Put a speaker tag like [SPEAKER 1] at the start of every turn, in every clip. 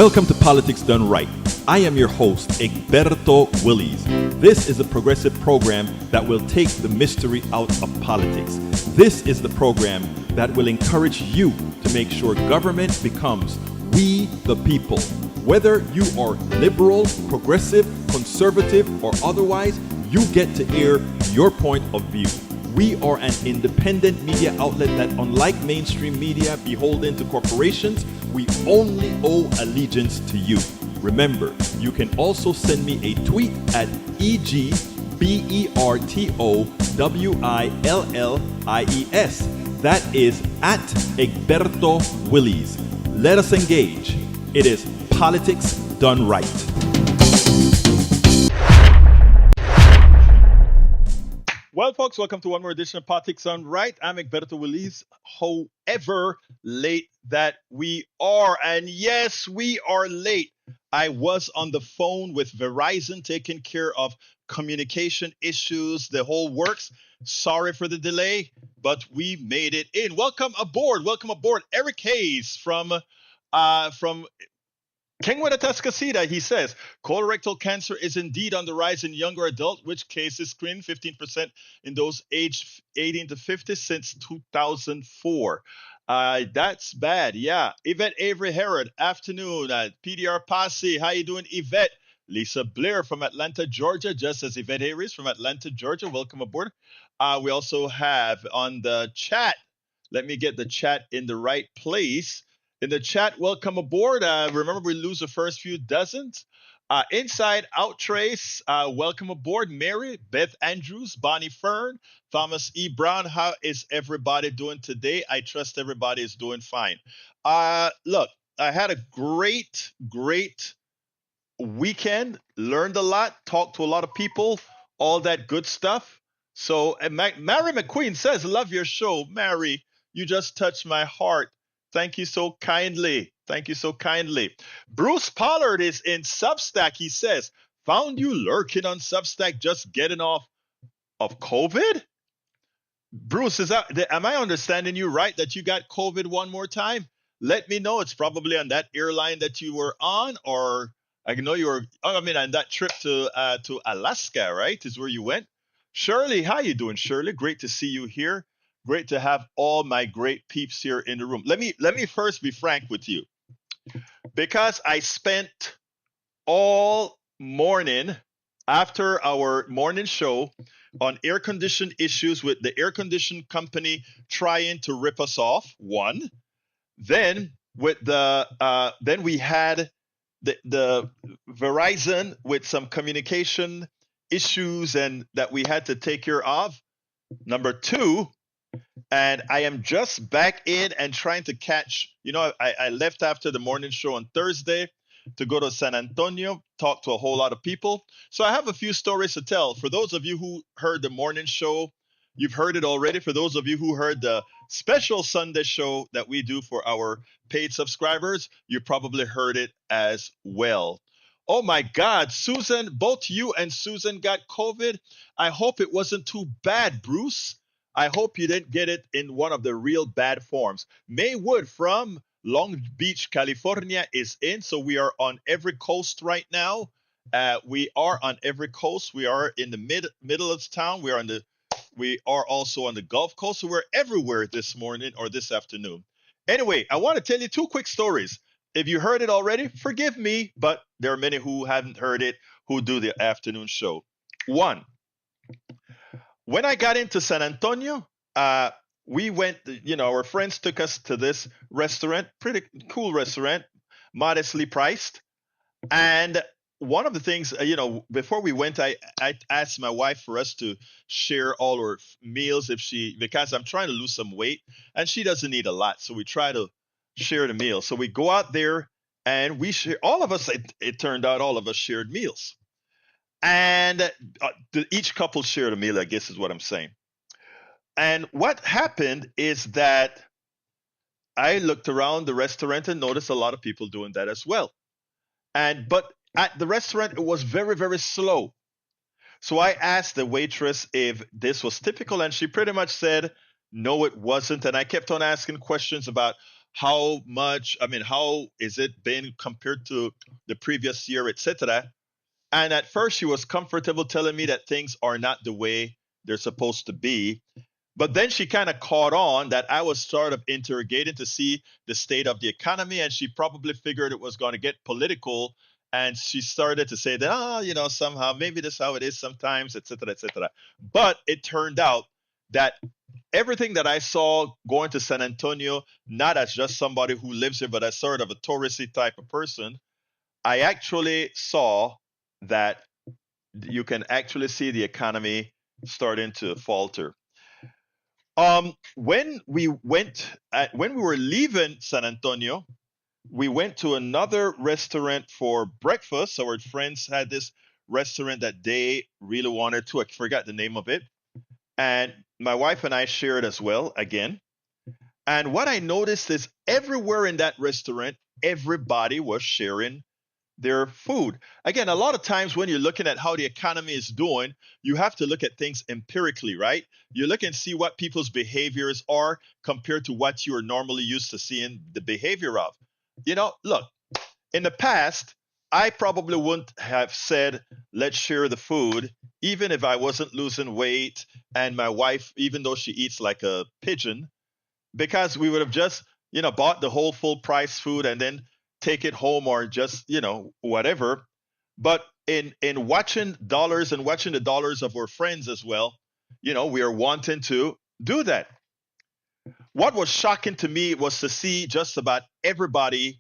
[SPEAKER 1] Welcome to Politics Done Right. I am your host, Egberto Willies. This is a progressive program that will take the mystery out of politics. This is the program that will encourage you to make sure government becomes we the people. Whether you are liberal, progressive, conservative, or otherwise, you get to air your point of view. We are an independent media outlet that, unlike mainstream media beholden to corporations, we only owe allegiance to you. Remember, you can also send me a tweet at EGBERTOWILLIES. That is at Egberto Willies. Let us engage. It is Politics Done Right. Well, folks, welcome to one more edition of Politics Done Right. I'm Egberto Willies, however late that we are. And yes, we are late. I was on the phone with Verizon taking care of communication issues, the whole works. Sorry for the delay, but we made it in. Welcome aboard. Welcome aboard. Eric Hayes from Kingwood Atascocita, he says, colorectal cancer is indeed on the rise in younger adults, which cases screened 15% in those aged 18 to 50 since 2004. That's bad. Yeah. Yvette Avery Herod, afternoon. PDR Posse, how you doing, Yvette? Lisa Blair from Atlanta, Georgia, just as Yvette Avery is from Atlanta, Georgia. Welcome aboard. We also have on the chat, let me get the chat in the right place. In the chat, welcome aboard. Remember, we lose the first few dozens. Inside Out Trace, welcome aboard. Mary, Beth Andrews, Bonnie Fern, Thomas E. Brown. How is everybody doing today? I trust everybody is doing fine. Look, I had a great weekend. Learned a lot, talked to a lot of people, all that good stuff. So, Mary McQueen says, love your show. Mary, you just touched my heart. Thank you so kindly. Thank you so kindly. Bruce Pollard is in Substack. He says, found you lurking on Substack just getting off of COVID? Bruce, am I understanding you right that you got COVID one more time? Let me know. It's probably on that airline that you were on, or I know you were, on that trip to Alaska, right? Is where you went. Shirley, how you doing, Shirley? Great to see you here. Great to have all my great peeps here in the room. Let me first be frank with you, because I spent all morning after our morning show on air condition issues with the air condition company trying to rip us off. One, then with then we had the Verizon with some communication issues and that we had to take care of. Number two. And I am just back in and trying to catch, I left after the morning show on Thursday to go to San Antonio, talk to a whole lot of people. So I have a few stories to tell. For those of you who heard the morning show, you've heard it already. For those of you who heard the special Sunday show that we do for our paid subscribers, you probably heard it as well. Oh my God, Susan, both you and Susan got COVID. I hope it wasn't too bad, Bruce. I hope you didn't get it in one of the real bad forms. May Wood from Long Beach, California is in. So we are on every coast right now. We are on every coast. We are in the middle of town. We are also on the Gulf Coast. So we're everywhere this morning or this afternoon. Anyway, I want to tell you two quick stories. If you heard it already, forgive me, but there are many who haven't heard it who do the afternoon show. One, when I got into San Antonio, we went, our friends took us to this restaurant, pretty cool restaurant, modestly priced. And one of the things, before we went, I asked my wife for us to share all our meals because I'm trying to lose some weight and she doesn't eat a lot. So we try to share the meal. So we go out there and we share, all of us, it turned out all of us shared meals. And each couple shared a meal, I guess is what I'm saying. And what happened is that I looked around the restaurant and noticed a lot of people doing that as well. But at the restaurant, it was very, very slow. So I asked the waitress if this was typical, and she pretty much said, no, it wasn't. And I kept on asking questions about how much, I mean, how is it been compared to the previous year, etc. And at first, she was comfortable telling me that things are not the way they're supposed to be. But then she kind of caught on that I was sort of interrogating to see the state of the economy, and she probably figured it was going to get political. And she started to say that, somehow maybe this is how it is sometimes, etc., etc. But it turned out that everything that I saw going to San Antonio, not as just somebody who lives here, but as sort of a touristy type of person, I actually saw that you can actually see the economy starting to falter. When we were leaving San Antonio, we went to another restaurant for breakfast. Our friends had this restaurant that they really wanted to. I forgot the name of it. And my wife and I shared as well again. And what I noticed is everywhere in that restaurant, everybody was sharing their food. Again, a lot of times when you're looking at how the economy is doing, you have to look at things empirically, right? You look and see what people's behaviors are compared to what you're normally used to seeing the behavior of. Look, in the past, I probably wouldn't have said, let's share the food, even if I wasn't losing weight and my wife, even though she eats like a pigeon, because we would have just, bought the whole full price food and then take it home or just, whatever. But in watching dollars and watching the dollars of our friends as well, we are wanting to do that. What was shocking to me was to see just about everybody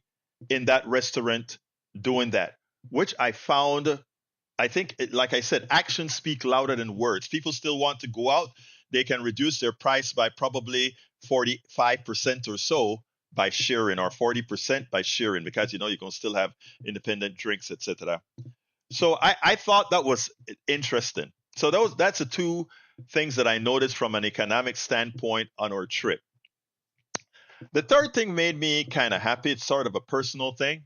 [SPEAKER 1] in that restaurant doing that, which I found, I think, like I said, actions speak louder than words. People still want to go out. They can reduce their price by probably 45% or so by sharing, or 40% by sharing, because you can still have independent drinks, etc. So I thought that was interesting. So that's the two things that I noticed from an economic standpoint on our trip. The third thing made me kind of happy. It's sort of a personal thing.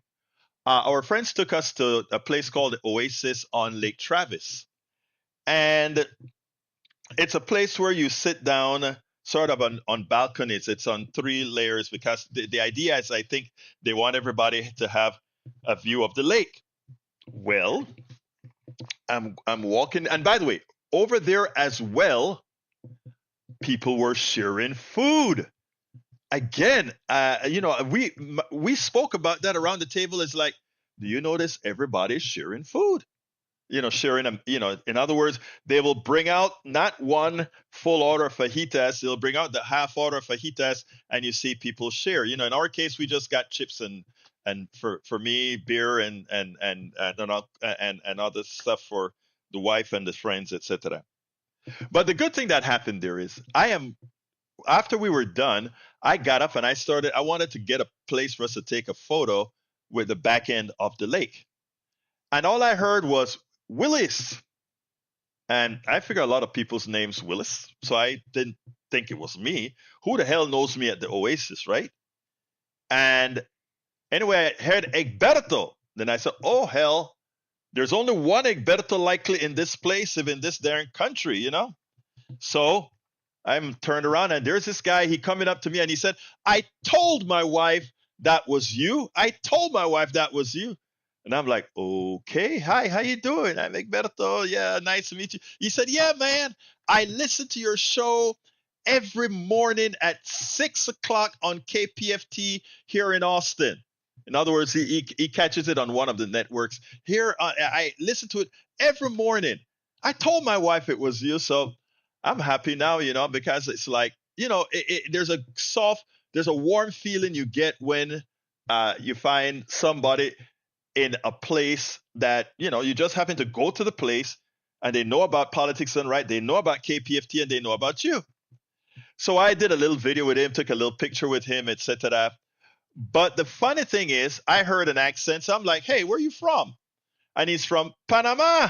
[SPEAKER 1] Our friends took us to a place called the Oasis on Lake Travis. And it's a place where you sit down sort of on balconies. It's on three layers because the idea is, I think, they want everybody to have a view of the lake. Well, I'm walking, and by the way, over there as well, people were sharing food. Again, we spoke about that around the table. It's like, do you notice everybody's sharing food? Sharing them, in other words, they will bring out not one full order of fajitas, they'll bring out the half order of fajitas, and you see people share. In our case, we just got chips and for me, beer and other stuff for the wife and the friends, etc. But the good thing that happened there is, after we were done, I got up and I wanted to get a place for us to take a photo with the back end of the lake. And all I heard was Willis. And I figure a lot of people's names Willis, so I didn't think it was me. Who the hell knows me at the Oasis, right? And anyway, I heard Egberto. Then I said, oh hell, there's only one Egberto likely in this place, if in this darn country, So I'm turned around and there's this guy, he coming up to me and he said, I told my wife that was you. I told my wife that was you. And I'm like, okay, hi, how you doing? I'm Egberto. Yeah, nice to meet you. He said, yeah, man, I listen to your show every morning at 6 o'clock on KPFT here in Austin. In other words, he catches it on one of the networks. Here, I listen to it every morning. I told my wife it was you, so I'm happy now, because it's like, there's a warm feeling you get when you find somebody in a place that, you just happen to go to the place and they know about Politics Done Right, they know about KPFT, and they know about you. So I did a little video with him, took a little picture with him, etc. But the funny thing is, I heard an accent, so I'm like, hey, where are you from? And he's from Panama.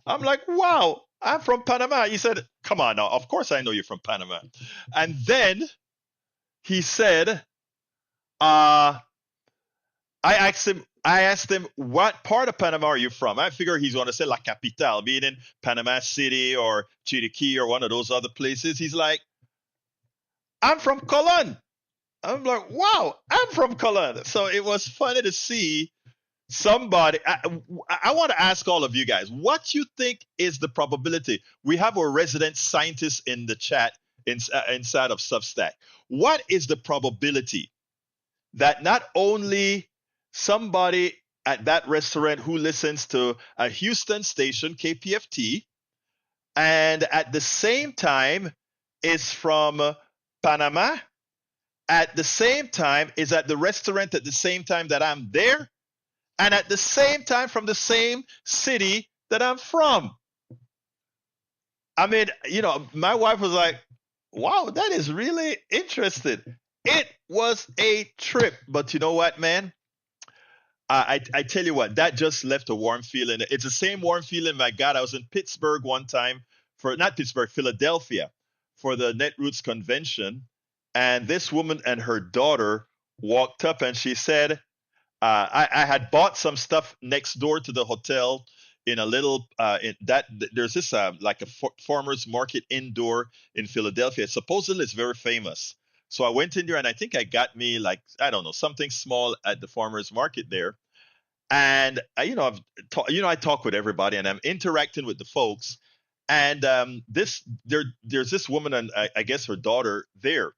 [SPEAKER 1] I'm like, wow, I'm from Panama. He said, come on now, of course I know you're from Panama. And then he said, I asked him, what part of Panama are you from? I figure he's going to say La Capital, meaning Panama City or Chiriquí or one of those other places. He's like, I'm from Colon. I'm like, wow, I'm from Cologne. So it was funny to see somebody. I want to ask all of you guys, what you think is the probability? We have our resident scientist in the chat inside of Substack. What is the probability that not only somebody at that restaurant who listens to a Houston station, KPFT, and at the same time is from Panama, at the same time is at the restaurant at the same time that I'm there, and at the same time from the same city that I'm from. I mean, my wife was like, wow, that is really interesting. It was a trip, but you know what, man? I tell you what, that just left a warm feeling. It's the same warm feeling I got. I was in Pittsburgh one time for not Pittsburgh, Philadelphia for the Netroots convention, and this woman and her daughter walked up and she said, I had bought some stuff next door to the hotel in a little in that there's this like a farmers market indoor in Philadelphia. Supposedly it's very famous. So I went in there and I think I got me like I don't know something small at the farmers market there. And I talk with everybody and I'm interacting with the folks. And there's this woman and I guess her daughter there,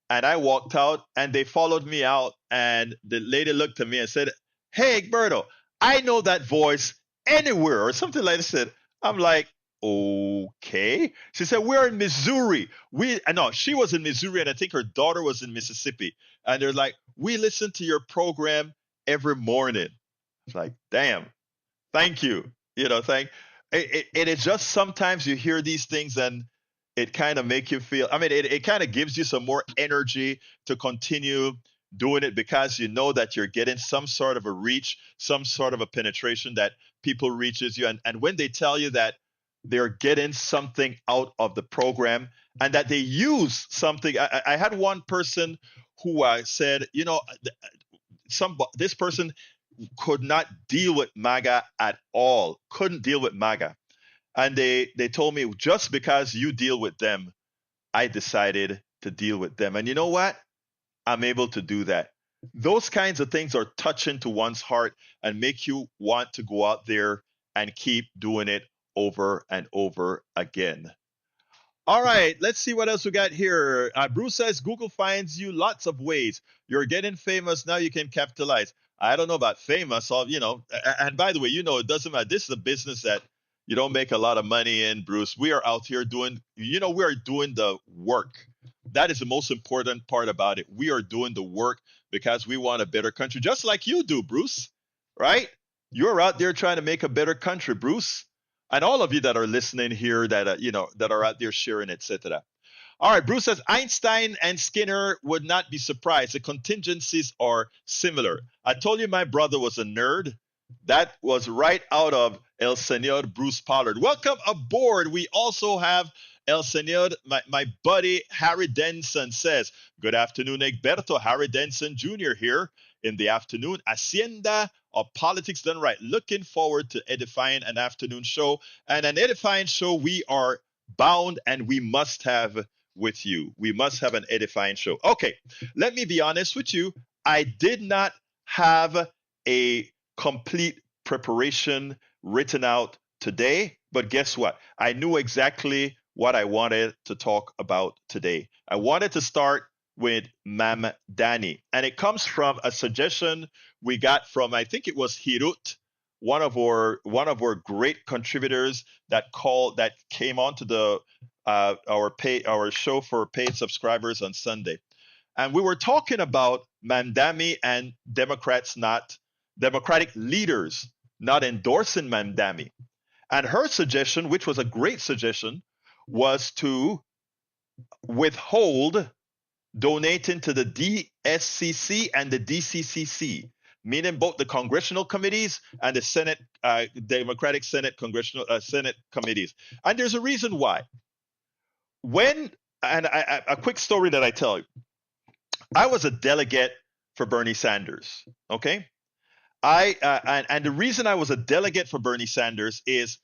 [SPEAKER 1] and I walked out and they followed me out. And the lady looked at me and said, "Hey, Egberto, I know that voice anywhere," or something like that. I'm like, okay. She said, "We're in Missouri. No, she was in Missouri and I think her daughter was in Mississippi. And they're like, we listen to your program every morning." It's like, damn, thank you. Thank it's just sometimes you hear these things and it kind of make you feel, I mean, it kind of gives you some more energy to continue doing it because you know that you're getting some sort of a reach, some sort of a penetration that people reaches you. And when they tell you that they're getting something out of the program and that they use something, I had one person who said, this person could not deal with MAGA at all, couldn't deal with MAGA. And they told me, just because you deal with them, I decided to deal with them. And you know what? I'm able to do that. Those kinds of things are touching to one's heart and make you want to go out there and keep doing it over and over again. All right, let's see what else we got here. Bruce says Google finds you lots of ways. You're getting famous now. You can capitalize. I don't know about famous, and by the way, it doesn't matter. This is a business that you don't make a lot of money in, Bruce. We are out here doing, we are doing the work. That is the most important part about it. We are doing the work because we want a better country, just like you do, Bruce, right? You're out there trying to make a better country, Bruce. And all of you that are listening here that, that are out there sharing, etc. All right, Bruce says Einstein and Skinner would not be surprised. The contingencies are similar. I told you my brother was a nerd. That was right out of El Senor Bruce Pollard. Welcome aboard. We also have El Senor, my buddy Harry Denson says, good afternoon, Egberto. Harry Denson Jr. here in the afternoon. Hacienda of Politics Done Right. Looking forward to edifying an afternoon show. And an edifying show we are bound and we must have with you. We must have an edifying show. Okay, let me be honest with you. I did not have a complete preparation written out today, but guess what? I knew exactly what I wanted to talk about today. I wanted to start with Mamdani, and it comes from a suggestion we got from, I think it was Hirut, one of our great contributors that came onto the our show for paid subscribers on Sunday. And we were talking about Mamdani and Democratic leaders not endorsing Mamdani. And her suggestion, which was a great suggestion, was to withhold donating to the DSCC and the DCCC, meaning both the congressional committees and the Senate, Democratic Senate congressional Senate committees. And there's a reason why. A quick story that I tell you. I was a delegate for Bernie Sanders. Okay, and the reason I was a delegate for Bernie Sanders is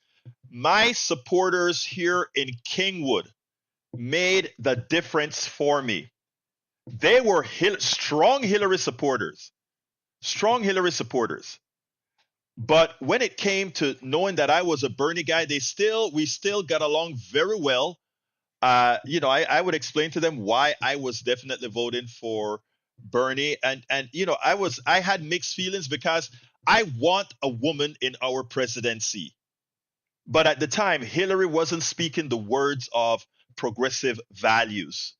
[SPEAKER 1] my supporters here in Kingwood made the difference for me. They were strong Hillary supporters, strong Hillary supporters. But when it came to knowing that I was a Bernie guy, we still got along very well. I would explain to them why I was definitely voting for Bernie, and I had mixed feelings because I want a woman in our presidency. But at the time, Hillary wasn't speaking the words of progressive values.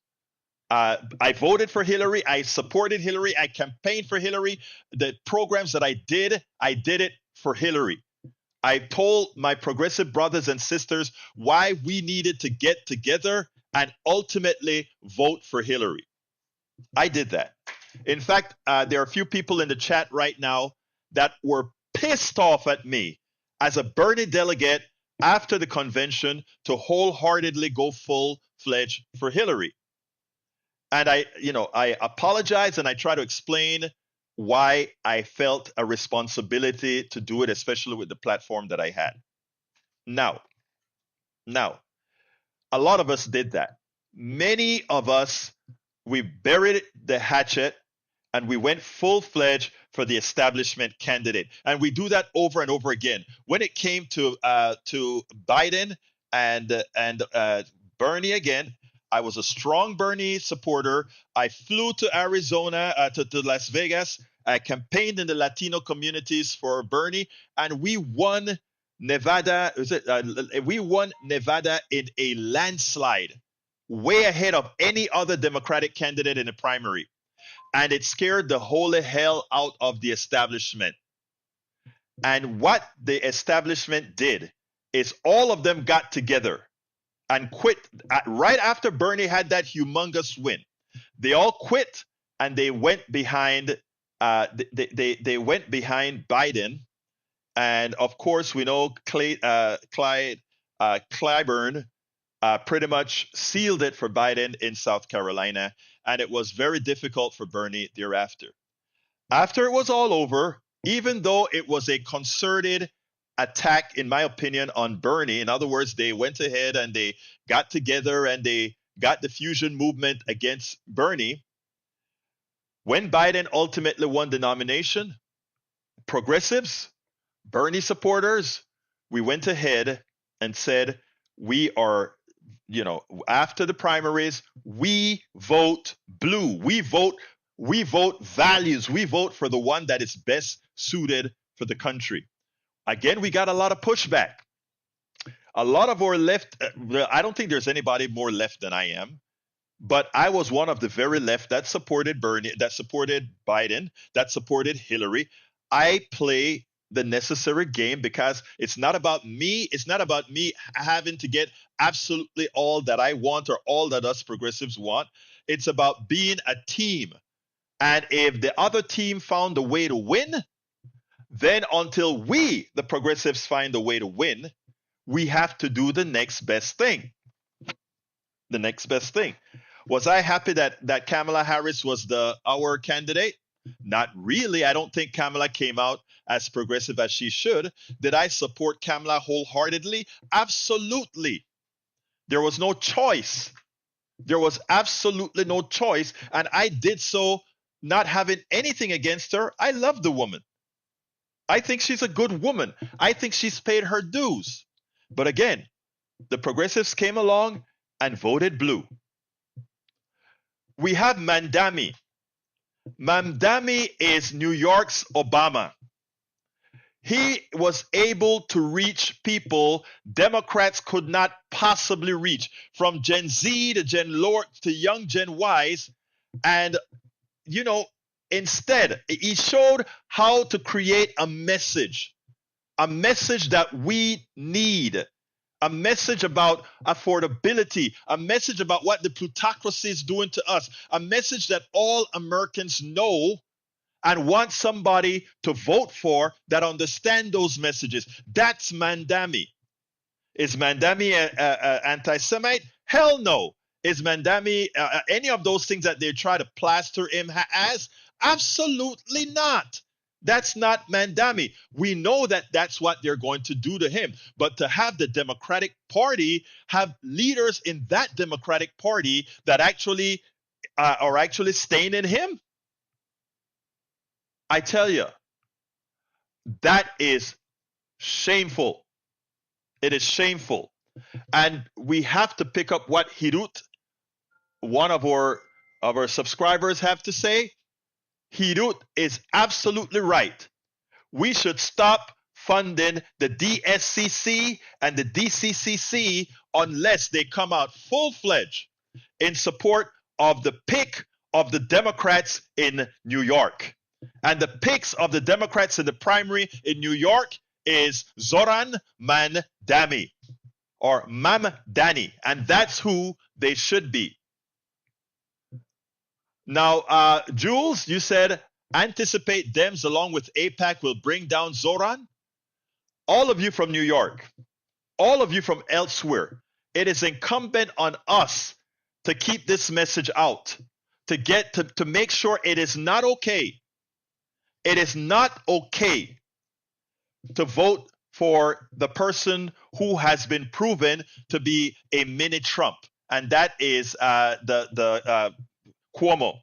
[SPEAKER 1] I voted for Hillary. I supported Hillary. I campaigned for Hillary. The programs that I did it for Hillary. I told my progressive brothers and sisters why we needed to get together and ultimately vote for Hillary. I did that. In fact, there are a few people in the chat right now that were pissed off at me as a Bernie delegate after the convention to wholeheartedly go full fledged for Hillary. And I apologize and I try to explain why I felt a responsibility to do it, especially with the platform that I had. Now, a lot of us did that. Many of us, we buried the hatchet and we went full fledged for the establishment candidate. And we do that over and over again. When it came to Biden and Bernie again, I was a strong Bernie supporter. I flew to Arizona, to Las Vegas. I campaigned in the Latino communities for Bernie, and we won Nevada. We won Nevada in a landslide, way ahead of any other Democratic candidate in the primary. And it scared the holy hell out of the establishment. And what the establishment did is all of them got together and quit right after Bernie had that humongous win. They all quit and they went behind. They went behind Biden, and of course we know Clyburn pretty much sealed it for Biden in South Carolina, and it was very difficult for Bernie thereafter. After it was all over, even though it was a concerted attack, in my opinion, on Bernie, in other words, they went ahead and they got together and they got the fusion movement against Bernie. When Biden ultimately won the nomination, progressives, Bernie supporters, we went ahead and said, we are, after the primaries, we vote blue. We vote values. We vote for the one that is best suited for the country. Again, we got a lot of pushback. A lot of our left, I don't think there's anybody more left than I am, but I was one of the very left that supported Bernie, that supported Biden, that supported Hillary. I play the necessary game because it's not about me. It's not about me having to get absolutely all that I want or all that us progressives want. It's about being a team. And if the other team found a way to win, then until we, the progressives, find a way to win, we have to do the next best thing. The next best thing. Was I happy that Kamala Harris was our candidate? Not really. I don't think Kamala came out as progressive as she should. Did I support Kamala wholeheartedly? Absolutely. There was no choice. There was absolutely no choice. And I did so not having anything against her. I love the woman. I think she's a good woman. I think she's paid her dues. But again, the progressives came along and voted blue. We have Mamdani. Mamdani is New York's Obama. He was able to reach people Democrats could not possibly reach, from Gen Z to Gen Lord to young Gen Ys. And, instead, he showed how to create a message that we need, a message about affordability, a message about what the plutocracy is doing to us, a message that all Americans know and want somebody to vote for that understand those messages. That's Mamdani. Is Mamdani an anti-Semite? Hell no. Is Mamdani any of those things that they try to plaster him as? Absolutely not. That's not Mamdani. We know that that's what they're going to do to him. But to have the Democratic Party, have leaders in that Democratic Party that actually are actually staying in him. I tell you, that is shameful. It is shameful. And we have to pick up what Hirut, one of our subscribers, have to say. Hirut is absolutely right. We should stop funding the DSCC and the DCCC unless they come out full-fledged in support of the pick of the Democrats in New York. And the picks of the Democrats in the primary in New York is Zoran Mamdani or Mamdani, and that's who they should be. Now, Jules, you said anticipate Dems along with APAC will bring down Zoran. All of you from New York, all of you from elsewhere, it is incumbent on us to keep this message out, to make sure it is not okay. It is not okay to vote for the person who has been proven to be a mini Trump, and that is the Cuomo,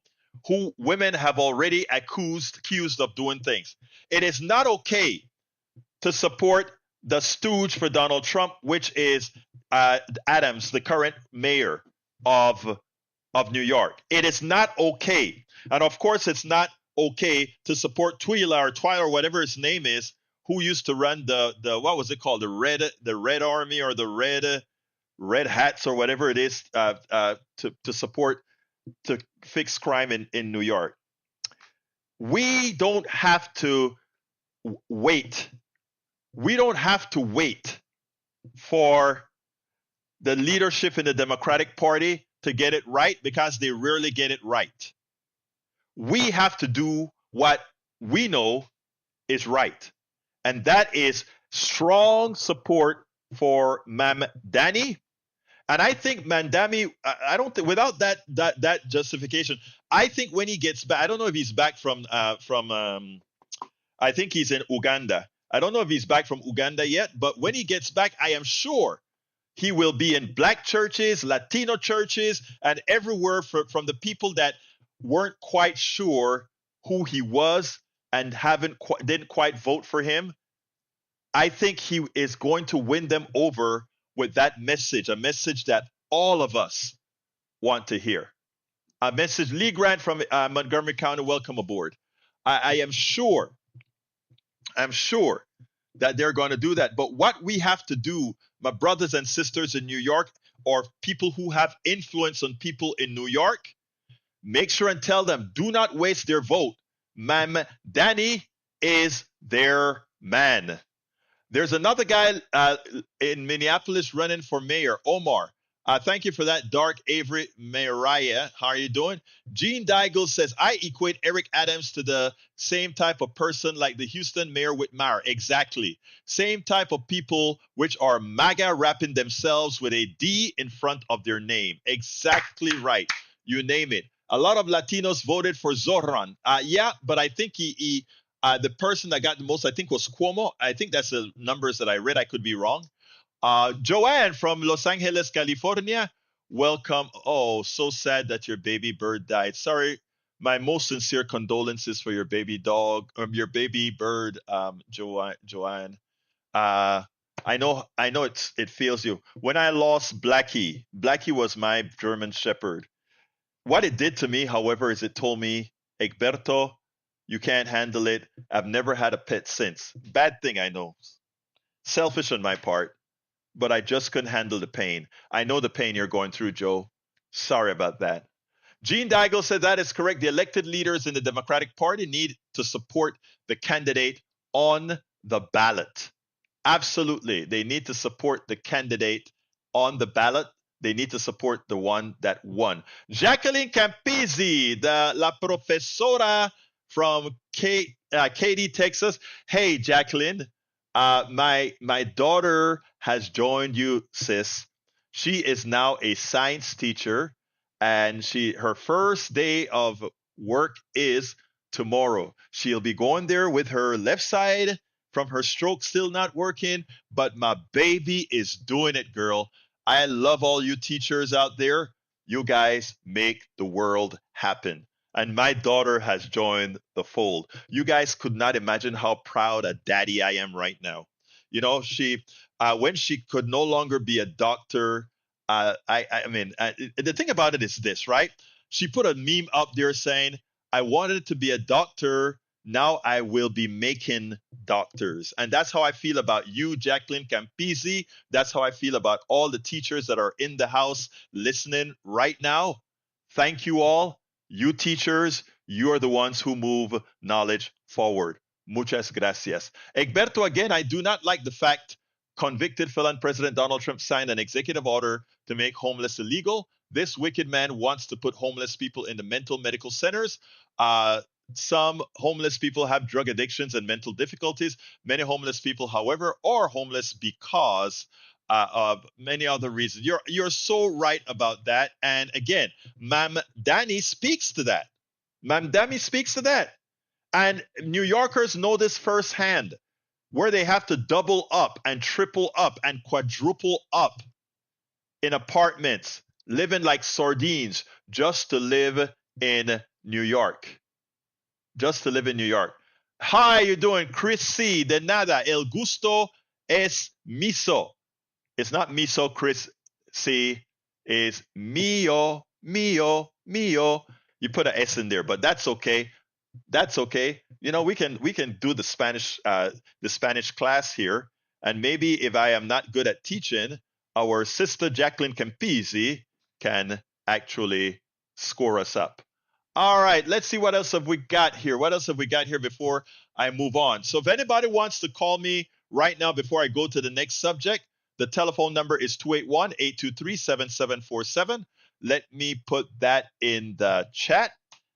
[SPEAKER 1] who women have already accused of doing things. It is not okay to support the stooge for Donald Trump, which is Adams, the current mayor of New York. It is not okay, and of course, it's not okay to support Twila or whatever his name is, who used to run the what was it called, the Red Army or the Red Hats or whatever it is, to support, to fix crime in New York. We don't have to wait. We don't have to wait for the leadership in the Democratic Party to get it right, because they rarely get it right. We have to do what we know is right. And that is strong support for Mamdani. And I think Mamdani, I don't think, without that justification, I think when he gets back, I don't know if he's back from I think he's in Uganda. I don't know if he's back from Uganda yet, but when he gets back, I am sure he will be in black churches, Latino churches, and everywhere from the people that weren't quite sure who he was and didn't quite vote for him. I think he is going to win them over with that message, a message that all of us want to hear. A message. Lee Grant from Montgomery County, welcome aboard. I am sure that they're going to do that. But what we have to do, my brothers and sisters in New York, or people who have influence on people in New York, make sure and tell them, do not waste their vote. Mamdani is their man. There's another guy in Minneapolis running for mayor, Omar. Thank you for that, Dark Avery Mariah. How are you doing? Gene Daigle says, I equate Eric Adams to the same type of person like the Houston mayor Whitmire. Exactly. Same type of people which are MAGA wrapping themselves with a D in front of their name. Exactly right. You name it. A lot of Latinos voted for Zoran. Yeah, but I think the person that got the most, I think, was Cuomo. I think that's the numbers that I read. I could be wrong. Joanne from Los Angeles, California, welcome. Oh, so sad that your baby bird died. Sorry, my most sincere condolences for your baby dog, your baby bird, Joanne. I know it feels you. When I lost Blackie was my German Shepherd. What it did to me, however, is it told me, Egberto, you can't handle it. I've never had a pet since. Bad thing, I know. Selfish on my part. But I just couldn't handle the pain. I know the pain you're going through, Joe. Sorry about that. Gene Daigle said that is correct. The elected leaders in the Democratic Party need to support the candidate on the ballot. Absolutely. They need to support the candidate on the ballot. They need to support the one that won. Jacqueline Campisi, la profesora from Katy, Texas. Hey, Jacqueline. My daughter has joined you, sis. She is now a science teacher, and her first day of work is tomorrow. She'll be going there with her left side from her stroke still not working, but my baby is doing it, girl. I love all you teachers out there. You guys make the world happen. And my daughter has joined the fold. You guys could not imagine how proud a daddy I am right now. You know, when she could no longer be a doctor, I mean, the thing about it is this, right? She put a meme up there saying, I wanted to be a doctor. Now I will be making doctors. And that's how I feel about you, Jacqueline Campisi. That's how I feel about all the teachers that are in the house listening right now. Thank you all. You teachers, you are the ones who move knowledge forward. Muchas gracias. Egberto, again, I do not like the fact convicted felon President Donald Trump signed an executive order to make homeless illegal. This wicked man wants to put homeless people in the mental medical centers. Uh, some homeless people have drug addictions and mental difficulties. Many homeless people, however, are homeless because of many other reasons. You're so right about that. And again, Mamdani speaks to that. Mamdani speaks to that. And New Yorkers know this firsthand, where they have to double up and triple up and quadruple up in apartments, living like sardines just to live in New York. Just to live in New York. Hi, you doing? Chris C. De nada. El gusto es miso. It's not miso, Chris C. Is mio, mio, mio. You put an S in there, but that's okay. That's okay. You know, we can do the Spanish class here, and maybe if I am not good at teaching, our sister Jacqueline Campisi can actually score us up. All right, let's see what else have we got here. What else have we got here before I move on? So if anybody wants to call me right now before I go to the next subject, the telephone number is 281-823-7747. Let me put that in the chat.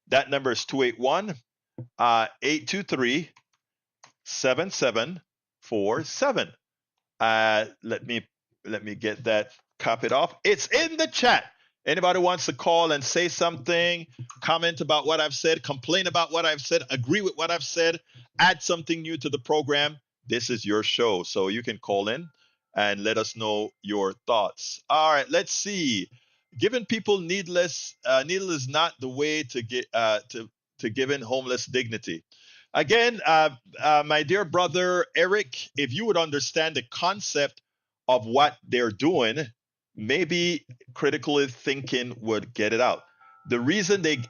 [SPEAKER 1] That number is 281-823-7747. Let me get that copied off. It's in the chat. Anybody wants to call and say something, comment about what I've said, complain about what I've said, agree with what I've said, add something new to the program, this is your show. So you can call in and let us know your thoughts. All right, let's see. Giving people needle is not the way to get to giving homeless dignity. Again, my dear brother Eric, if you would understand the concept of what they're doing, maybe critical thinking would get it out. The reason they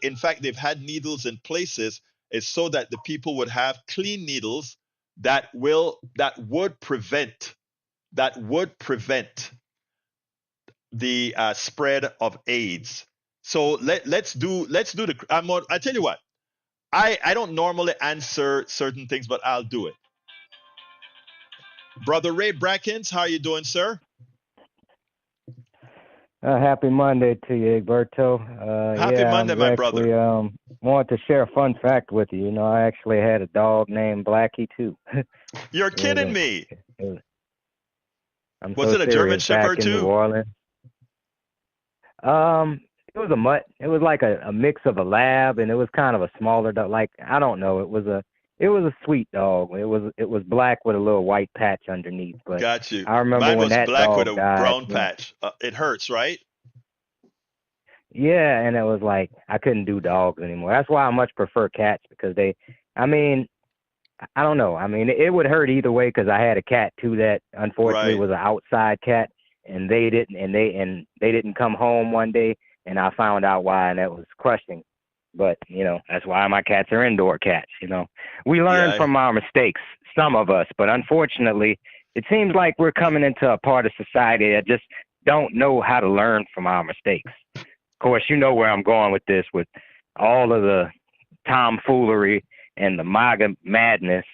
[SPEAKER 1] in fact they've had needles in places is so that the people would have clean needles that would prevent the spread of AIDS. So let's do the. I tell you what, I don't normally answer certain things, but I'll do it. Brother Ray Brackens, how are you doing, sir?
[SPEAKER 2] Happy Monday to you, Egberto.
[SPEAKER 1] Happy Monday, my brother.
[SPEAKER 2] Wanted to share a fun fact with you. You know, I actually had a dog named Blackie too.
[SPEAKER 1] You're kidding me.
[SPEAKER 2] Was
[SPEAKER 1] it a German Shepherd
[SPEAKER 2] too?
[SPEAKER 1] New
[SPEAKER 2] Orleans. It was a mutt. It was like a mix of a lab, and it was kind of a smaller dog. Like, I don't know. It was a sweet dog. It was black with a little white patch underneath. But
[SPEAKER 1] got you.
[SPEAKER 2] I remember
[SPEAKER 1] Mine
[SPEAKER 2] when
[SPEAKER 1] was
[SPEAKER 2] that
[SPEAKER 1] black
[SPEAKER 2] dog
[SPEAKER 1] with a
[SPEAKER 2] died,
[SPEAKER 1] brown patch. It hurts, right?
[SPEAKER 2] Yeah, and it was like I couldn't do dogs anymore. That's why I much prefer cats, because I don't know. I mean, it would hurt either way, because I had a cat too that unfortunately
[SPEAKER 1] Right.
[SPEAKER 2] was an outside cat, and they didn't come home one day, and I found out why, and that was crushing. But that's why my cats are indoor cats. We learn
[SPEAKER 1] Yeah.
[SPEAKER 2] from our mistakes, some of us, but unfortunately, it seems like we're coming into a part of society that just don't know how to learn from our mistakes. Of course, you know where I'm going with this, with all of the tomfoolery and the MAGA madness.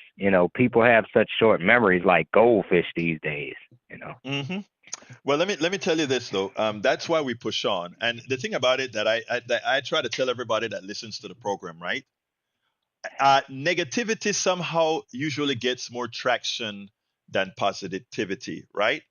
[SPEAKER 2] People have such short memories like goldfish these days.
[SPEAKER 1] Mm-hmm. Well, let me tell you this though. That's why we push on. And the thing about it that I try to tell everybody that listens to the program, right? Negativity somehow usually gets more traction than positivity, right?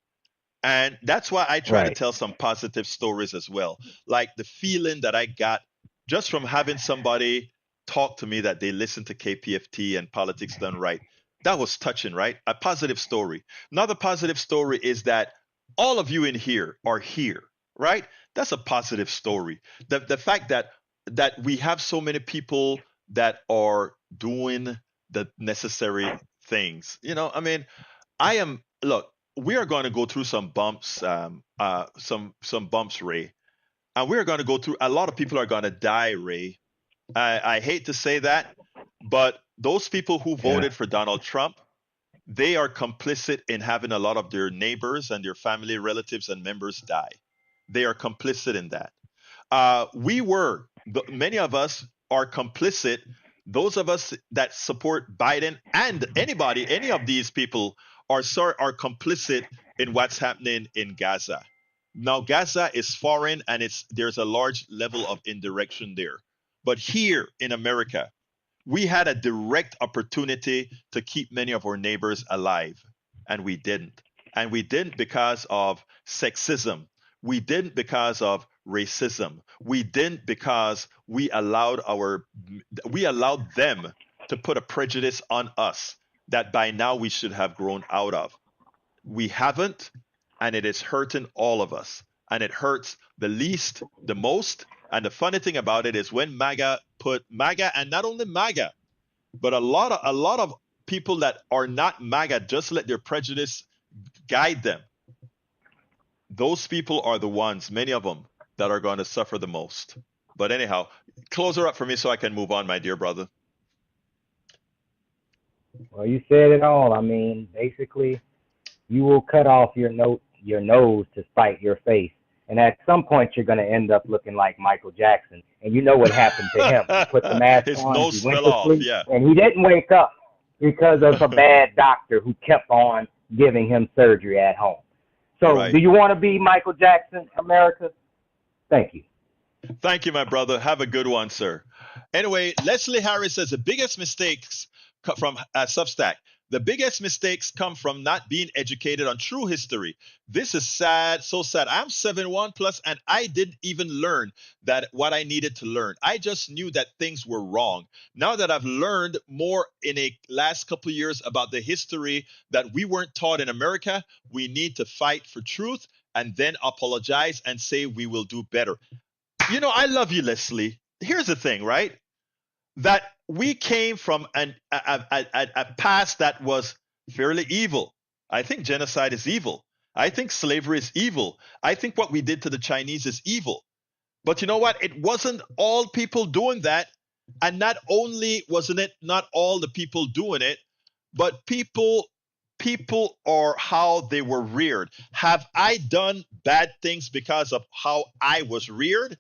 [SPEAKER 1] And that's why I try to
[SPEAKER 2] Right.
[SPEAKER 1] tell some positive stories as well. Like the feeling that I got just from having somebody talk to me that they listen to KPFT and Politics Done Right. That was touching, right? A positive story. Another positive story is that all of you in here are here. right? That's a positive story. The fact that we have so many people that are doing the necessary things. I mean, I am look, we are going to go through some bumps, some bumps, Ray. And we are going to go through, a lot of people are going to die, Ray. I hate to say that, but those people who
[SPEAKER 2] Yeah.
[SPEAKER 1] voted for Donald Trump, they are complicit in having a lot of their neighbors and their family relatives and members die. They are complicit in that. Many of us are complicit. Those of us that support Biden and any of these people are complicit in what's happening in Gaza. Now, Gaza is foreign and there's a large level of indirection there. But here in America, we had a direct opportunity to keep many of our neighbors alive, and we didn't. And we didn't because of sexism. We didn't because of racism. We didn't because we allowed them to put a prejudice on us that by now we should have grown out of. We haven't, and it is hurting all of us. And it hurts the least, the most. And the funny thing about it is when MAGA, and not only MAGA, but a lot of people that are not MAGA just let their prejudice guide them. Those people are the ones, many of them, that are going to suffer the most. But anyhow, close her up for me so I can move on, my dear brother.
[SPEAKER 2] Well, you said it all. I mean, basically, you will cut off your nose to spite your face. And at some point, you're going to end up looking like Michael Jackson. And you know what happened to him. He put the mask
[SPEAKER 1] His
[SPEAKER 2] on, he
[SPEAKER 1] nose
[SPEAKER 2] went
[SPEAKER 1] fell
[SPEAKER 2] to
[SPEAKER 1] off.
[SPEAKER 2] sleep,
[SPEAKER 1] Yeah.
[SPEAKER 2] and he didn't wake up because of a bad doctor who kept on giving him surgery at home. So, do
[SPEAKER 1] Right.
[SPEAKER 2] you want to be Michael Jackson, America? Thank you.
[SPEAKER 1] Thank you, my brother. Have a good one, sir. Anyway, Leslie Harris says the biggest mistakes from Substack. The biggest mistakes come from not being educated on true history. This is sad, so sad. I'm 71 plus, and I didn't even learn that what I needed to learn. I just knew that things were wrong. Now that I've learned more in a last couple of years about the history that we weren't taught in America, we need to fight for truth and then apologize and say we will do better. I love you, Leslie. Here's the thing, right? That we came from a past that was fairly evil. I think genocide is evil. I think slavery is evil. I think what we did to the Chinese is evil. But you know what? It wasn't all people doing that. And not only wasn't it not all the people doing it, but people are how they were reared. Have I done bad things because of how I was reared?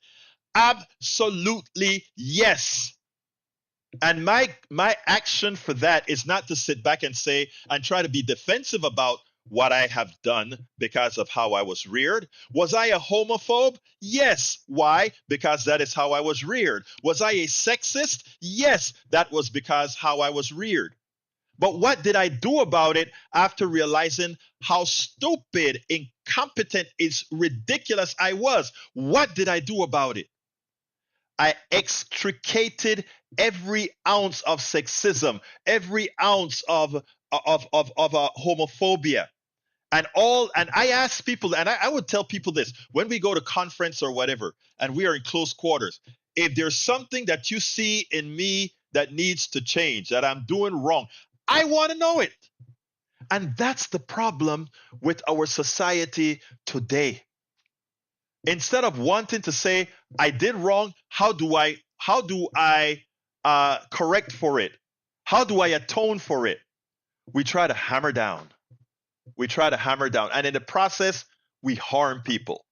[SPEAKER 1] Absolutely yes. And my action for that is not to sit back and say and try to be defensive about what I have done because of how I was reared. Was I a homophobe? Yes. Why? Because that is how I was reared. Was I a sexist? Yes, that was because how I was reared. But what did I do about it after realizing how stupid, incompetent, is ridiculous I was? What did I do about it? I extricated every ounce of sexism, every ounce of homophobia, and I ask people, and I would tell people this when we go to conference or whatever, and we are in close quarters. If there's something that you see in me that needs to change, that I'm doing wrong, I want to know it. And that's the problem with our society today. Instead of wanting to say I did wrong, how do I correct for it? How do I atone for it? We try to hammer down. We try to hammer down, and in the process, we harm people.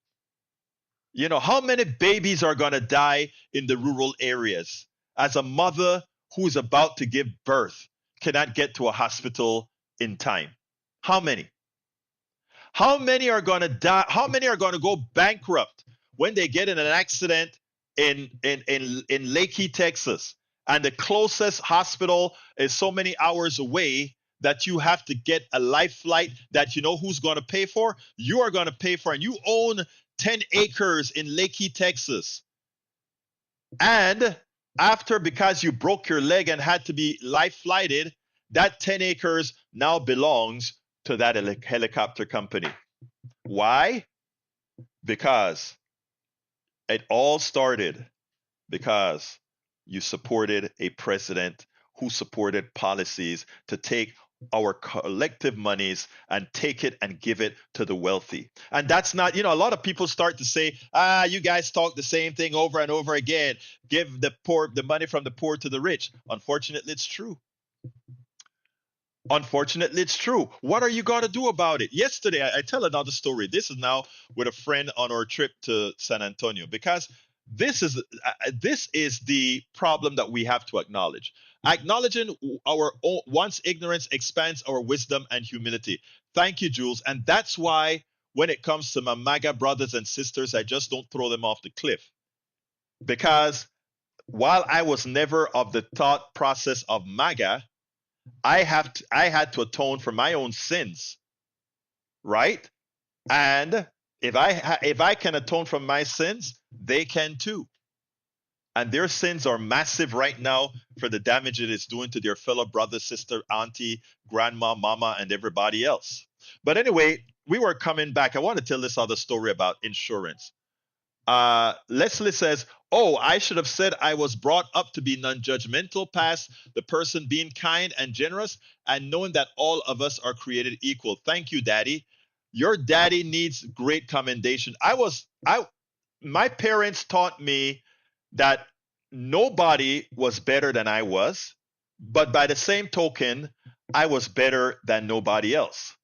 [SPEAKER 1] How many babies are going to die in the rural areas as a mother who is about to give birth cannot get to a hospital in time? How many? How many are going to die? How many are going to go bankrupt when they get in an accident in Lakey, Texas, and the closest hospital is so many hours away that you have to get a life flight that you know who's going to pay for? You are going to pay for, and you own 10 acres in Lakey, Texas. And after, because you broke your leg and had to be life flighted, that 10 acres now belongs to that helicopter company. Why? because it all started because you supported a president who supported policies to take our collective monies and take it and give it to the wealthy. And that's not, a lot of people start to say, you guys talk the same thing over and over again. Give the poor, the money from the poor to the rich. Unfortunately, it's true. Unfortunately, it's true. What are you going to do about it? Yesterday, I tell another story. This is now with a friend on our trip to San Antonio, because this is the problem that we have to acknowledge. Acknowledging our own, once ignorance expands our wisdom and humility. Thank you, Jules. And that's why when it comes to my MAGA brothers and sisters, I just don't throw them off the cliff. Because while I was never of the thought process of MAGA, I had to atone for my own sins, right? And if I can atone for my sins, they can too. And their sins are massive right now for the damage it is doing to their fellow brother, sister, auntie, grandma, mama, and everybody else. But anyway, we were coming back. I want to tell this other story about insurance. Leslie says, "Oh, I should have said I was brought up to be non-judgmental, past the person being kind and generous, and knowing that all of us are created equal." Thank you, Daddy. Your daddy needs great commendation. My parents taught me that nobody was better than I was, but by the same token, I was better than nobody else.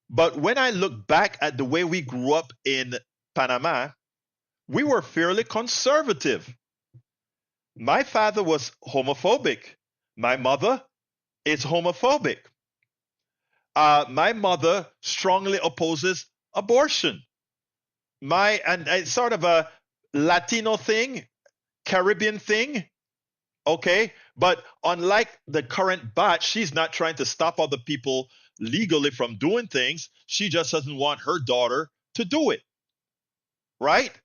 [SPEAKER 1] But when I look back at the way we grew up in Panama, we were fairly conservative. My father was homophobic. My mother is homophobic. My mother strongly opposes abortion. And it's sort of a Latino thing, Caribbean thing, okay? But unlike the current batch, she's not trying to stop other people legally from doing things. She just doesn't want her daughter to do it, right?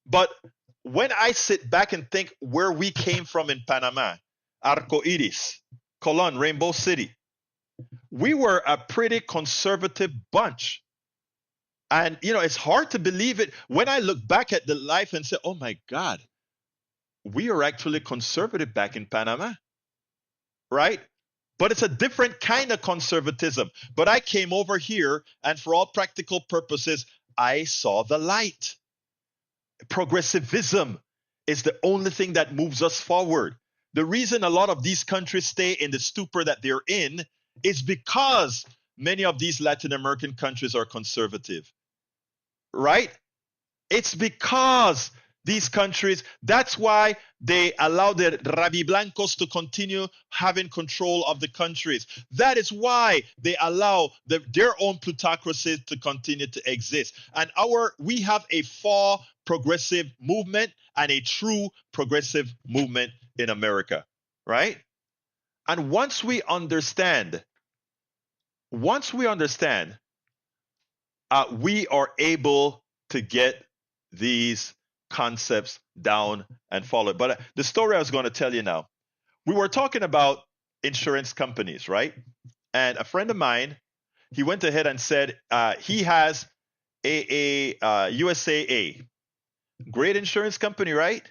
[SPEAKER 1] But when I sit back and think where we came from in Panama, Arco Iris, Colon, Rainbow City, we were a pretty conservative bunch. And, it's hard to believe it when I look back at the life and say, oh my God, we are actually conservative back in Panama, right? But it's a different kind of conservatism. But I came over here, and for all practical purposes, I saw the light. Progressivism is the only thing that moves us forward. The reason a lot of these countries stay in the stupor that they're in is because many of these Latin American countries are conservative, right? It's because these countries, that's why they allow the Rabiblancos to continue having control of the countries. That is why they allow their own plutocracy to continue to exist. And we have a far progressive movement and a true progressive movement in America, right? And once we understand, we are able to get these concepts down and follow it. But the story I was going to tell you now, we were talking about insurance companies, right? And a friend of mine, he went ahead and said he has a USAA, great insurance company, right?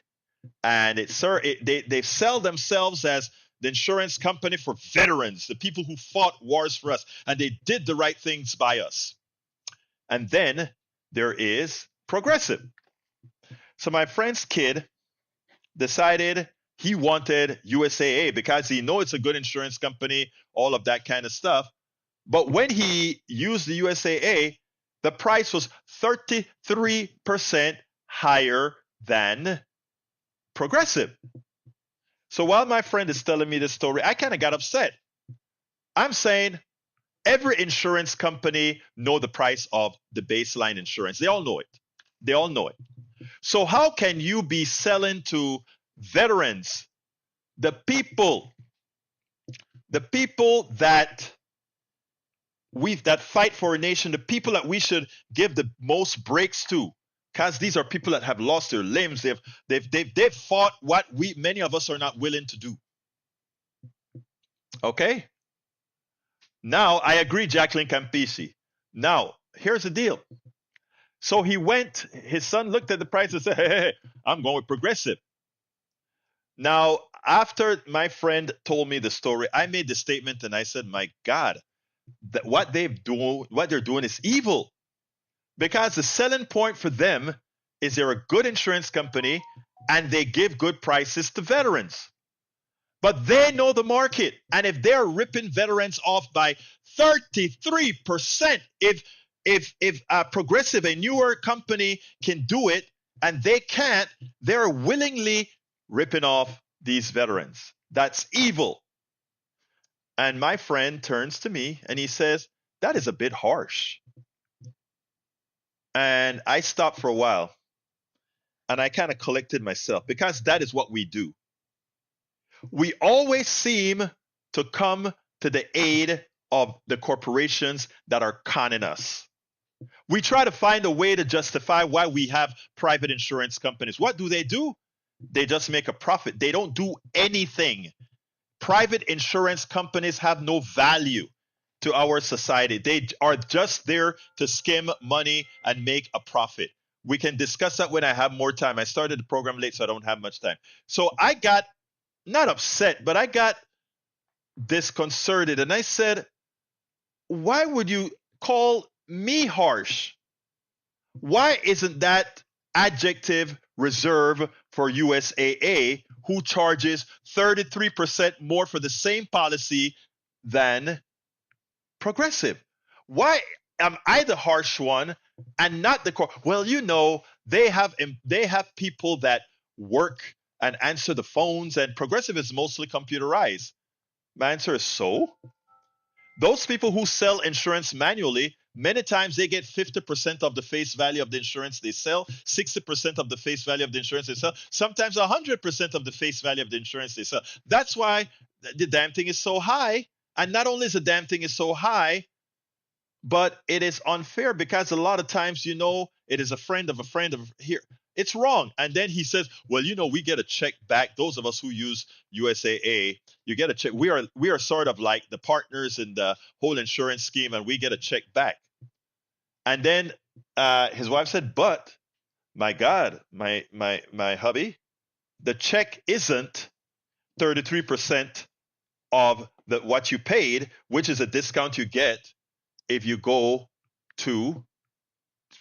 [SPEAKER 1] And they sell themselves as the insurance company for veterans, the people who fought wars for us, and they did the right things by us. And then there is Progressive. So my friend's kid decided he wanted USAA because he knows it's a good insurance company, all of that kind of stuff. But when he used the USAA, the price was 33% higher than Progressive. So while my friend is telling me this story, I kind of got upset. I'm saying every insurance company know the price of the baseline insurance. They all know it. They all know it. So how can you be selling to veterans, the people that that fight for a nation, the people that we should give the most breaks to, because these are people that have lost their limbs. They've fought what many of us are not willing to do. Okay? Now I agree, Jacqueline Campisi. Now, here's the deal. So he went, his son looked at the price and said, hey, I'm going with Progressive. Now, after my friend told me the story, I made the statement and I said, my God, that what they're doing is evil. Because the selling point for them is they're a good insurance company and they give good prices to veterans. But they know the market. And if they're ripping veterans off by 33%, if Progressive, a newer company, can do it and they can't, they're willingly ripping off these veterans. That's evil. And my friend turns to me and he says, that is a bit harsh. And I stopped for a while and I kind of collected myself because that is what we do. We always seem to come to the aid of the corporations that are conning us. We try to find a way to justify why we have private insurance companies. What do? They just make a profit. They don't do anything. Private insurance companies have no value to our society. They are just there to skim money and make a profit. We can discuss that when I have more time. I started the program late, so I don't have much time. So I got not upset, but I got disconcerted. And I said, why would you call me harsh? Why isn't that adjective reserved for USAA, who charges 33% more for the same policy than Progressive? Why am I the harsh one and not the core? Well, they have people that work and answer the phones, and Progressive is mostly computerized. My answer is so. Those people who sell insurance manually, many times they get 50% of the face value of the insurance they sell, 60% of the face value of the insurance they sell, sometimes 100% of the face value of the insurance they sell. That's why the damn thing is so high. And not only is the damn thing is so high, but it is unfair because a lot of times, it is a friend of a friend of here. It's wrong. And then he says, well, we get a check back. Those of us who use USAA, you get a check. We are sort of like the partners in the whole insurance scheme, and we get a check back. And then his wife said, but my God, my hubby, the check isn't 33% of what you paid, which is a discount you get if you go to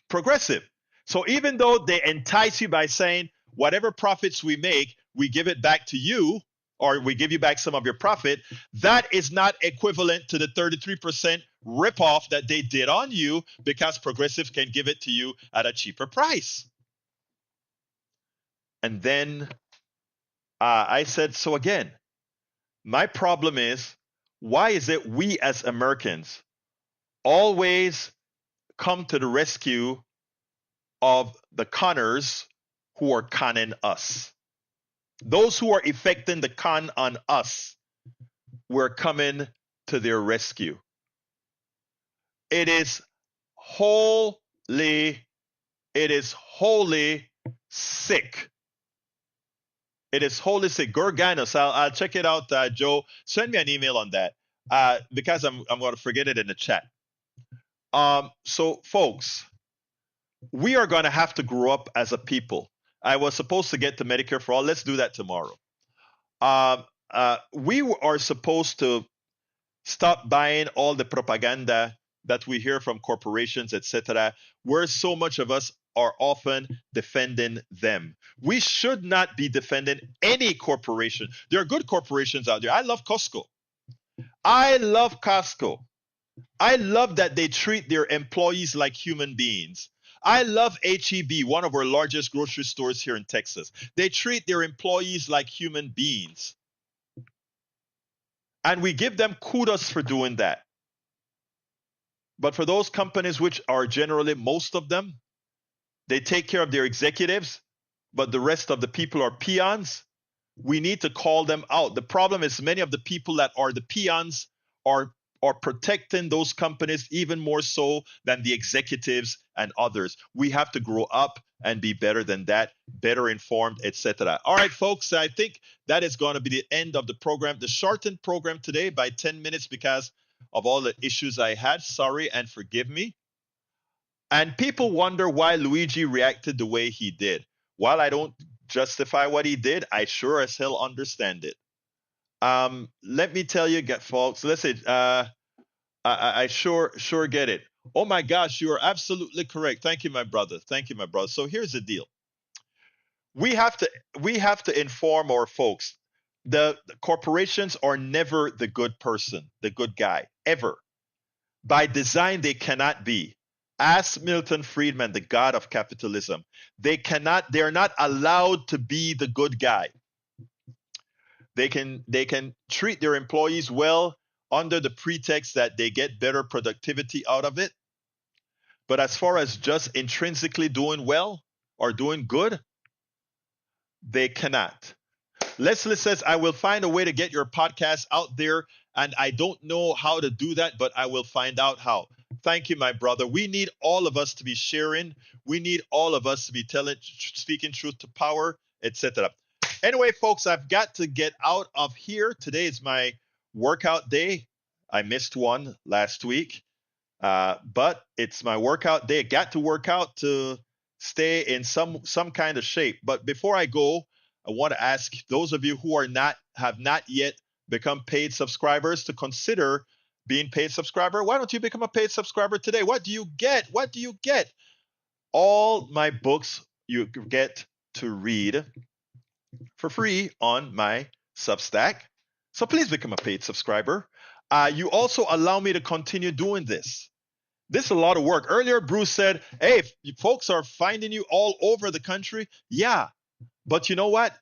[SPEAKER 1] Progressive. So even though they entice you by saying whatever profits we make, we give it back to you, or we give you back some of your profit, that is not equivalent to the 33% ripoff that they did on you, because Progressive can give it to you at a cheaper price. And then I said, so again, my problem is, why is it we as Americans always come to the rescue of the conners who are conning us? Those who are effecting the con on us, we're coming to their rescue. It is wholly sick. It is wholly sick. Gorganos, I'll check it out, Joe. Send me an email on that because I'm going to forget it in the chat. So, folks, we are going to have to grow up as a people. I was supposed to get to Medicare for all. Let's do that tomorrow. We are supposed to stop buying all the propaganda that we hear from corporations, etc., where so much of us are often defending them. We should not be defending any corporation. There are good corporations out there. I love Costco. I love Costco. I love that they treat their employees like human beings. I love HEB, one of our largest grocery stores here in Texas. They treat their employees like human beings. And we give them kudos for doing that. But for those companies, which are generally most of them, they take care of their executives, but the rest of the people are peons. We need to call them out. The problem is many of the people that are the peons are protecting those companies even more so than the executives and others. We have to grow up and be better than that, better informed, etc. All right, folks, I think that is going to be the end of the program. The shortened program today by 10 minutes because of all the issues I had. Sorry and forgive me. And people wonder why Luigi reacted the way he did. While I don't justify what he did, I sure as hell understand it. Let me tell you, get folks. Let's say, I sure get it. Oh my gosh, you are absolutely correct. Thank you, my brother. Thank you, my brother. So here's the deal. We have to we have to inform our folks. The corporations are never the good person, the good guy, ever. By design, they cannot be. Ask Milton Friedman, the god of capitalism. They are not allowed to be the good guy. They can treat their employees well under the pretext that they get better productivity out of it. But as far as just intrinsically doing well or doing good, they cannot. Leslie says, I will find a way to get your podcast out there, and I don't know how to do that, but I will find out how. Thank you, my brother. We need all of us to be sharing. We need all of us to be speaking truth to power, etc. Anyway, folks, I've got to get out of here. Today is my workout day. I missed one last week, but it's my workout day. I got to work out to stay in some kind of shape. But before I go, I want to ask those of you who have not yet become paid subscribers to consider being paid subscriber. Why don't you become a paid subscriber today? What do you get? What do you get? All my books you get to read for free on my Substack. So please become a paid subscriber. You also allow me to continue doing this. This is a lot of work. Earlier, Bruce said, hey, folks are finding you all over the country. Yeah, but you know what?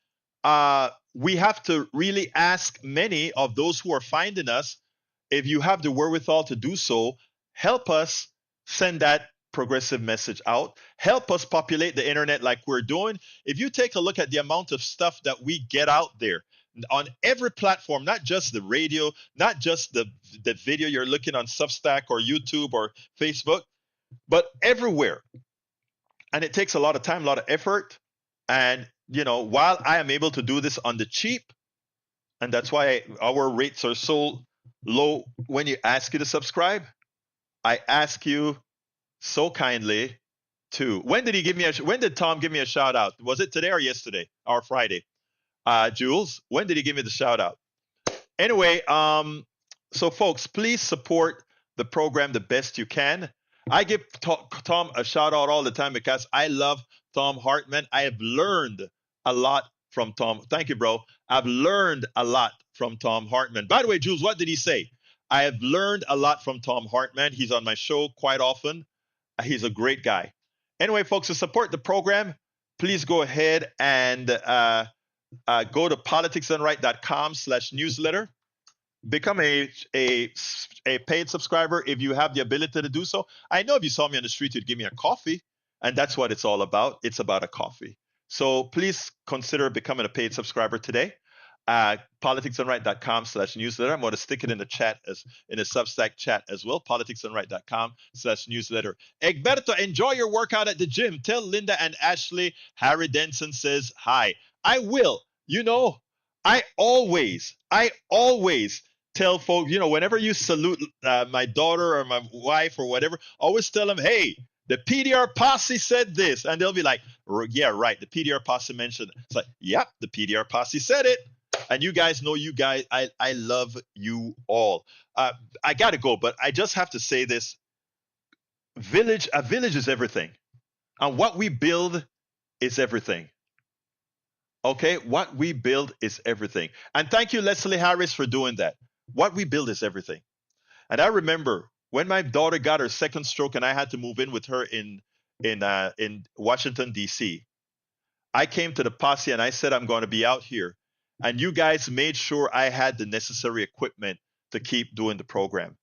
[SPEAKER 1] We have to really ask many of those who are finding us, if you have the wherewithal to do so, help us send that progressive message out. Help us populate the internet like we're doing. If you take a look at the amount of stuff that we get out there on every platform, not just the radio, not just the video you're looking on Substack or YouTube or Facebook, but everywhere. And it takes a lot of time, a lot of effort. And while I am able to do this on the cheap, and that's why our rates are so low when you ask you to subscribe, I ask you so kindly to. When did Tom give me a shout out? Was it today or yesterday or Friday? Jules, when did he give me the shout out? Anyway, so folks, please support the program the best you can. I give Tom a shout out all the time because I love Tom Hartman. I have learned a lot from Tom. Thank you, bro. I've learned a lot from Tom Hartman. By the way, Jules, what did he say? I have learned a lot from Tom Hartman. He's on my show quite often. He's a great guy. Anyway, folks, to support the program, please go ahead and go to politicsandright.com/newsletter. Become a paid subscriber if you have the ability to do so. I know if you saw me on the street, you'd give me a coffee, and that's what it's all about. It's about a coffee. So please consider becoming a paid subscriber today. politicsandright.com/newsletter. I'm going to stick it in the chat in a Substack chat as well. politicsandright.com/newsletter. Egberto, enjoy your workout at the gym. Tell Linda and Ashley Harry Denson says hi. I will. I always tell folks, whenever you salute my daughter or my wife or whatever, always tell them, hey, the PDR posse said this. And they'll be like, yeah, right. The PDR posse mentioned it. It's like, yep, the PDR posse said it. And you guys know, I love you all. I got to go, but I just have to say this. A village is everything. And what we build is everything. Okay, what we build is everything. And thank you, Leslie Harris, for doing that. What we build is everything. And I remember when my daughter got her second stroke and I had to move in with her in Washington, D.C., I came to the posse and I said, I'm going to be out here. And you guys made sure I had the necessary equipment to keep doing the program.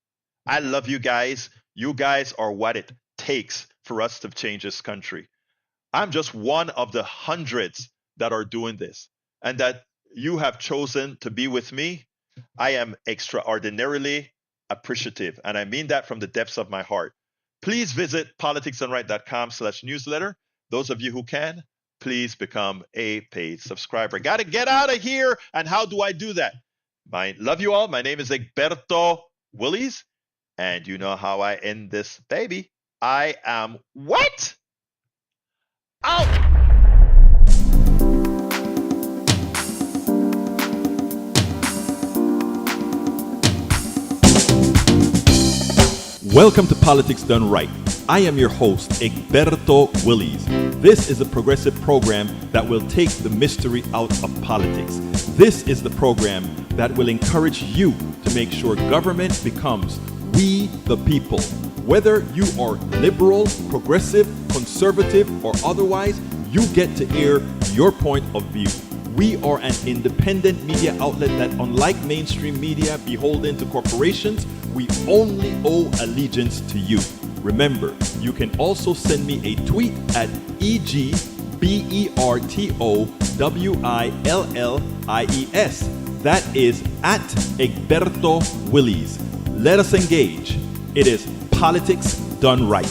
[SPEAKER 1] I love you guys. You guys are what it takes for us to change this country. I'm just one of the hundreds that are doing this, and that you have chosen to be with me. I am extraordinarily appreciative, and I mean that from the depths of my heart. Please visit politicsandright.com/newsletter. Those of you who can, please become a paid subscriber. Got to get out of here. And how do I do that? Love you all. My name is Egberto Willies, and you know how I end this baby. I am what? Out!
[SPEAKER 3] Welcome to Politics Done Right. I am your host, Egberto Willies. This is a progressive program that will take the mystery out of politics. This is the program that will encourage you to make sure government becomes we the people. Whether you are liberal, progressive, conservative, or otherwise, you get to air your point of view. We are an independent media outlet that, unlike mainstream media beholden to corporations, we only owe allegiance to you. Remember, you can also send me a tweet at EGBERTOWILLIES. That is at Egberto Willies. Let us engage. It is Politics Done Right.